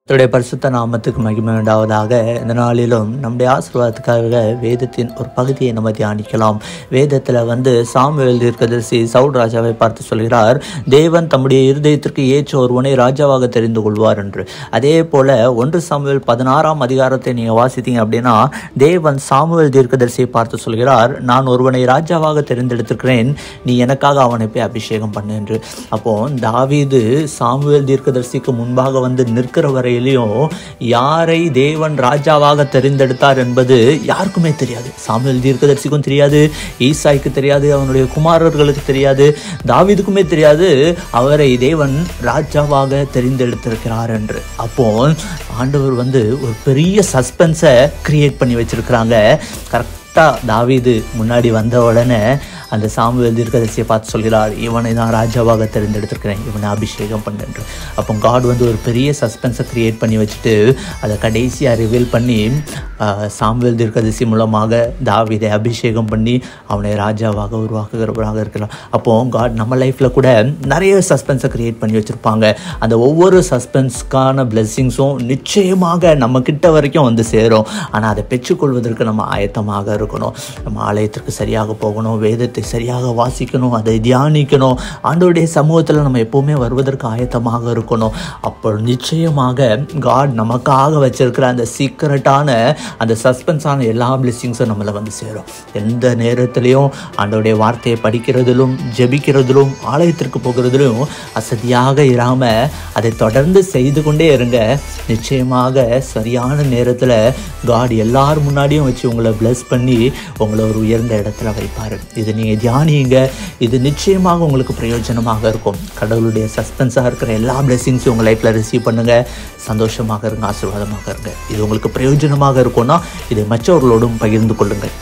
கர்த்தருடைய பரிசுத்த நாமத்துக்கு மகிமை உண்டாவதாக. இந்த நாளிலும் நம்முடைய ஆசீர்வாதத்துக்காக வேதத்தின் ஒரு பகுதியை நம்ம தியானிக்கலாம். வேதத்தில் சாமுவேல் தீர்க்கதரிசி சவுல் ராஜாவை பார்த்து சொல்கிறார், தேவன் தம்முடைய இருதயத்திற்கு ஏற்ற ஒருவனை ராஜாவாக தெரிந்து கொள்வார் என்று. அதே போல 1 சாமுவேல் 16ஆம் அதிகாரத்தை நீங்கள் வாசித்தீங்க அப்படின்னா, தேவன் சாமுவேல் தீர்க்கதரிசியை பார்த்து சொல்கிறார், நான் ஒருவனை ராஜாவாக தெரிந்தெடுத்திருக்கிறேன், நீ எனக்காக அவனை போய் அபிஷேகம் பண்ணு என்று. அப்போ தாவீது சாமுவேல் தீர்க்கதரிசிக்கு முன்பாக நிற்கிற வரை யாரை தேவன் ராஜாவாக தெரிந்தெடுத்தார் என்பது யாருக்குமே தெரியாது. சாமுவேல் தீர்க்கதரிசிக்கும் தெரியாது, ஈசாய்க்கு தெரியாது, அவனுடைய குமாரர்களுக்கு தெரியாது, தாவீதுக்குமே தெரியாது அவரை தேவன் ராஜாவாக தெரிந்தெடுத்திருக்கிறார் என்று. அப்போ ஆண்டவர் ஒரு பெரிய சஸ்பென்ஸை கிரியேட் பண்ணி வச்சிருக்கிறாங்க. கரெக்டாக தாவீது முன்னாடி வந்த உடனே அந்த சாமுவேல் தீர்க்கதரிசியை பார்த்து சொல்கிறார், இவனை தான் ராஜாவாக தெரிந்தெடுத்திருக்கிறேன், இவனை அபிஷேகம் பண்ணு. அப்போ காட் ஒரு பெரிய சஸ்பென்ஸை கிரியேட் பண்ணி வச்சுட்டு அதை கடைசியாக ரிவீல் பண்ணி சாமுவேல் தீர்க்கதரிசி மூலமாக தாவீதை அபிஷேகம் பண்ணி அவனை ராஜாவாக உருவாக்குகிறவராக இருக்கிறார். அப்போ காட் நம்ம லைஃப்பில் கூட நிறைய சஸ்பென்ஸை கிரியேட் பண்ணி வச்சுருப்பாங்க. அந்த ஒவ்வொரு சஸ்பென்ஸ்க்கான பிளெஸ்ஸிங்ஸும் நிச்சயமாக நம்ம கிட்ட வரைக்கும் சேரும். ஆனால் அதை பெற்றுக்கொள்வதற்கு நம்ம ஆயத்தமாக இருக்கணும். நம்ம ஆலயத்திற்கு சரியாக போகணும், வேதத்தை சரியாக வாசிக்கணும், அதை தியானிக்கணும், ஆண்டவருடைய சமூகத்தில் நம்ம எப்போவுமே வருவதற்கு ஆயத்தமாக இருக்கணும். அப்போ நிச்சயமாக காட் நமக்காக வச்சிருக்கிற அந்த சீக்கிரட்டான அந்த சஸ்பென்ஸான எல்லா பிளெஸிங்ஸும் நம்மளை சேரும். எந்த நேரத்திலையும் ஆண்டவருடைய வார்த்தையை படிக்கிறதிலும் ஜெபிக்கிறதிலும் ஆலயத்திற்கு போகிறதிலும் அசதியாக இராமல் அதை தொடர்ந்து செய்து கொண்டே இருங்க. நிச்சயமாக சரியான நேரத்தில் காட் எல்லார் முன்னாடியும் வச்சு உங்களை பிளஸ் பண்ணி உங்களை ஒரு உயர்ந்த இடத்துல வைப்பார். இது நீங்கள் தியானிங்க, இது நிச்சயமாக உங்களுக்கு பிரயோஜனமாக இருக்கும். கடவுளுடைய சஸ்பென்ஸாக இருக்கிற எல்லா பிளெஸிங்ஸும் உங்கள் லைஃப்பில் ரிசீவ் பண்ணுங்கள். சந்தோஷமாக இருங்க, ஆசீர்வாதமாக இருங்க. இது உங்களுக்கு பிரயோஜனமாக இருக்கும்னா இதை மற்றவர்களோடும் பகிர்ந்து கொள்ளுங்கள்.